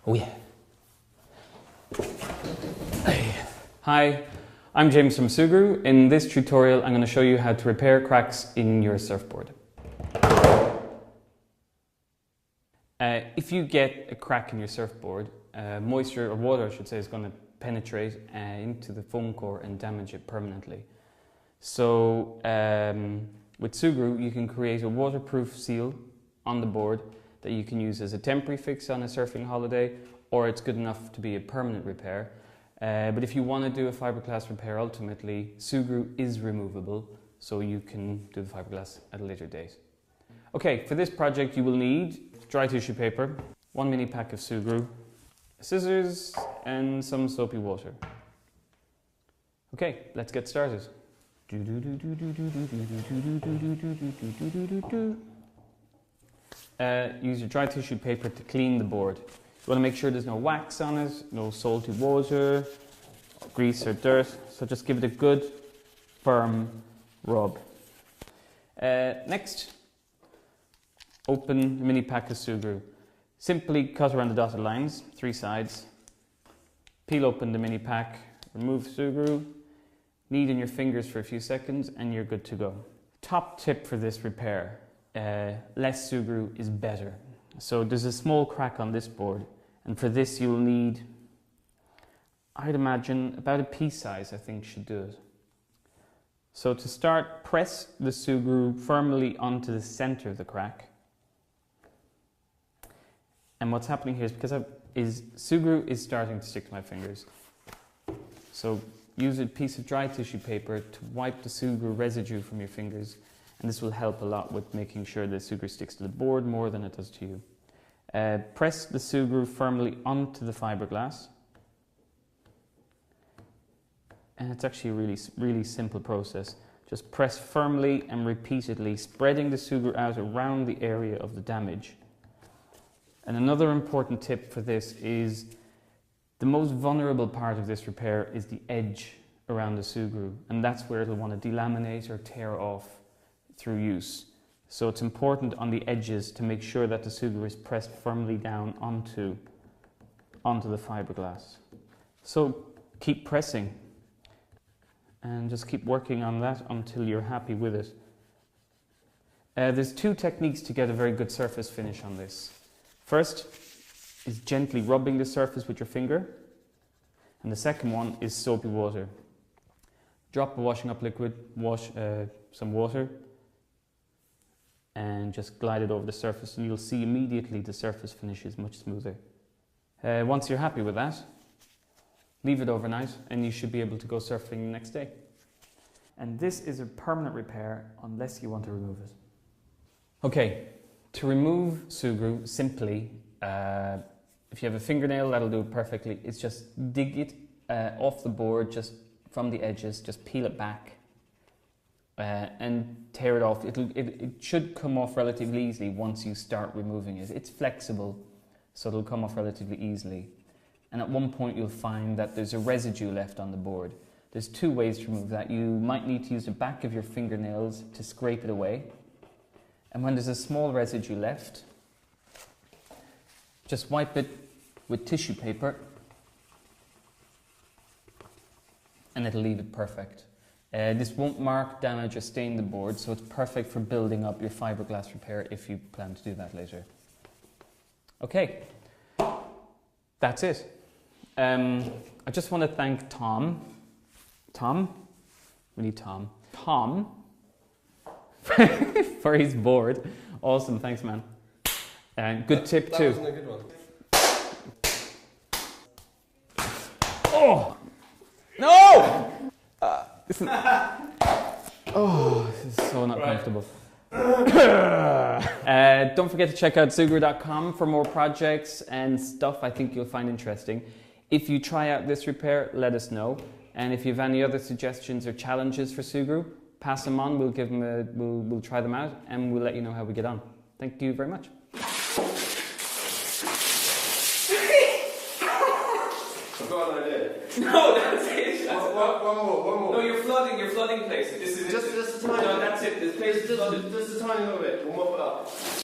Oh yeah. Hey. Hi, I'm James from Sugru. In this tutorial I'm going to show you how to repair cracks in your surfboard. If you get a crack in your surfboard, moisture or water I should say is going to penetrate into the foam core and damage it permanently. So with Sugru you can create a waterproof seal on the board that you can use as a temporary fix on a surfing holiday, or it's good enough to be a permanent repair. But if you want to do a fiberglass repair, ultimately Sugru is removable, so you can do the fiberglass at a later date. Okay, for this project you will need dry tissue paper, 1 mini pack of Sugru, scissors and some soapy water. Okay, let's get started. Use your dry tissue paper to clean the board. You want to make sure there's no wax on it, no salty water, grease or dirt, so just give it a good firm rub. Next, open the mini pack of Sugru. Simply cut around the dotted lines, 3 sides, peel open the mini pack, remove Sugru, knead in your fingers for a few seconds and you're good to go. Top tip for this repair, less Sugru is better. So there's a small crack on this board, and for this you'll need, I'd imagine, about a pea size I think should do it. So to start, press the Sugru firmly onto the center of the crack. And what's happening here is Sugru is starting to stick to my fingers. So use a piece of dry tissue paper to wipe the Sugru residue from your fingers, and this will help a lot with making sure the Sugru sticks to the board more than it does to you. Press the Sugru firmly onto the fiberglass, and it's actually a really simple process. Just press firmly and repeatedly, spreading the Sugru out around the area of the damage. And another important tip for this is the most vulnerable part of this repair is the edge around the Sugru, and that's where it'll want to delaminate or tear off through use. So it's important on the edges to make sure that the Sugru is pressed firmly down onto the fiberglass. So keep pressing and just keep working on that until you're happy with it. There's 2 techniques to get a very good surface finish on this. First is gently rubbing the surface with your finger, and the second one is soapy water. Drop a washing up liquid, some water, and just glide it over the surface, and you'll see immediately the surface finish is much smoother. Once you're happy with that, leave it overnight and you should be able to go surfing the next day. And this is a permanent repair unless you want to remove it. Okay, to remove Sugru, simply, if you have a fingernail, that'll do it perfectly. It's just dig it off the board, just from the edges, just peel it back and tear it off. It should come off relatively easily once you start removing it. It's flexible, so it'll come off relatively easily. And at one point you'll find that there's a residue left on the board. There's 2 ways to remove that. You might need to use the back of your fingernails to scrape it away. And when there's a small residue left, just wipe it with tissue paper and it'll leave it perfect. This won't mark, damage or stain the board, so it's perfect for building up your fiberglass repair if you plan to do that later. Okay, that's it. I just want to thank Tom. We need Tom. Tom for his board. Awesome, thanks man. And good tip too. That wasn't a good one. Oh! No! Listen. Oh, this is so not comfortable. Don't forget to check out sugru.com for more projects and stuff I think you'll find interesting. If you try out this repair, let us know. And if you have any other suggestions or challenges for Sugru, pass them on. We'll try them out and we'll let you know how we get on. Thank you very much. I've got an idea. No, that's it. One more. No, you're flooding places. This is just a tiny. No, that's it. This place is flooded. Just a tiny little bit. We'll mop it up.